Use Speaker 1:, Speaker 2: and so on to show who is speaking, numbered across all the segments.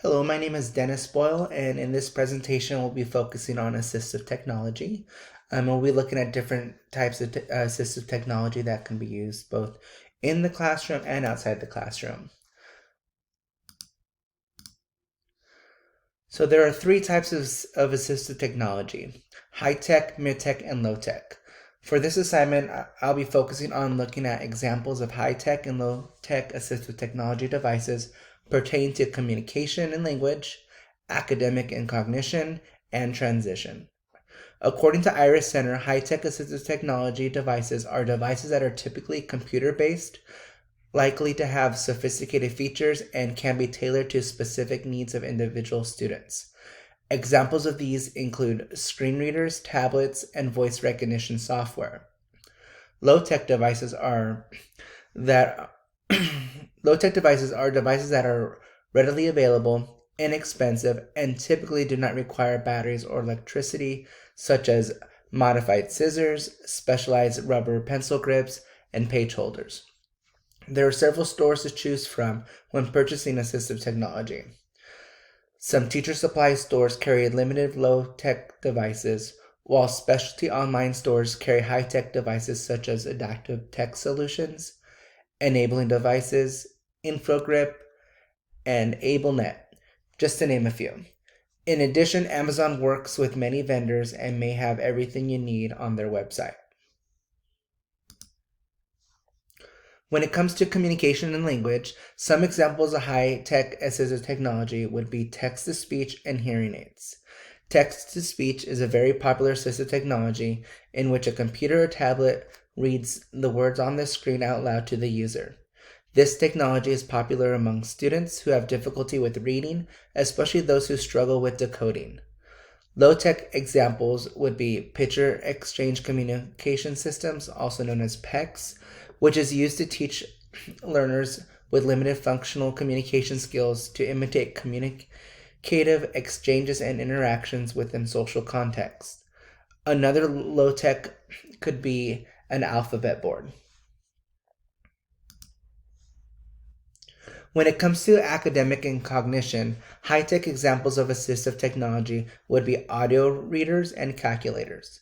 Speaker 1: Hello, my name is Dennis Boyle, and in this presentation, we'll be focusing on assistive technology. We'll be looking at different types of assistive technology that can be used both in the classroom and outside the classroom. So there are three types of assistive technology: high-tech, mid-tech, and low-tech. For this assignment, I'll be focusing on looking at examples of high-tech and low-tech assistive technology devices pertaining to communication and language, academic and cognition, and transition. According to Iris Center, high-tech assistive technology devices are devices that are typically computer-based, likely to have sophisticated features, and can be tailored to specific needs of individual students. Examples of these include screen readers, tablets, and voice recognition software. Low-tech devices are devices that are readily available, inexpensive, and typically do not require batteries or electricity, such as modified scissors, specialized rubber pencil grips, and page holders. There are several stores to choose from when purchasing assistive technology. Some teacher supply stores carry limited low-tech devices, while specialty online stores carry high-tech devices such as adaptive text solutions, enabling devices, InfoGrip, and AbleNet, just to name a few. In addition, Amazon works with many vendors and may have everything you need on their website. When it comes to communication and language, some examples of high-tech assistive technology would be text-to-speech and hearing aids. Text-to-speech is a very popular assistive technology in which a computer or tablet reads the words on the screen out loud to the user. This technology is popular among students who have difficulty with reading, especially those who struggle with decoding. Low-tech examples would be Picture Exchange Communication Systems, also known as PECs, which is used to teach learners with limited functional communication skills to imitate communicative exchanges and interactions within social contexts. Another low-tech could be an alphabet board. When it comes to academic and cognition, high-tech examples of assistive technology would be audio readers and calculators.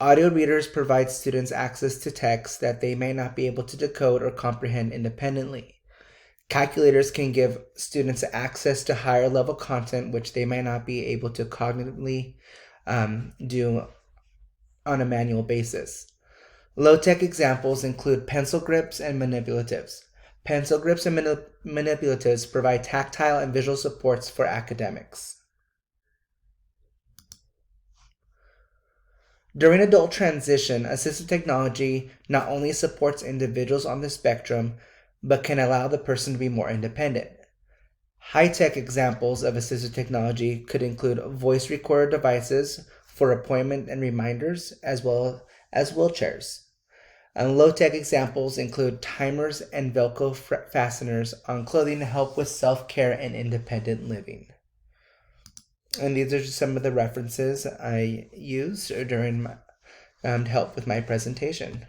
Speaker 1: Audio readers provide students access to text that they may not be able to decode or comprehend independently. Calculators can give students access to higher level content which they may not be able to cognitively do on a manual basis. Low-tech examples include pencil grips and manipulatives. Pencil grips and manipulatives provide tactile and visual supports for academics. During adult transition, assistive technology not only supports individuals on the spectrum, but can allow the person to be more independent. High-tech examples of assistive technology could include voice recorder devices for appointment and reminders, as well as wheelchairs. And low-tech examples include timers and Velcro fasteners on clothing to help with self-care and independent living. And these are just some of the references I used during to help with my presentation.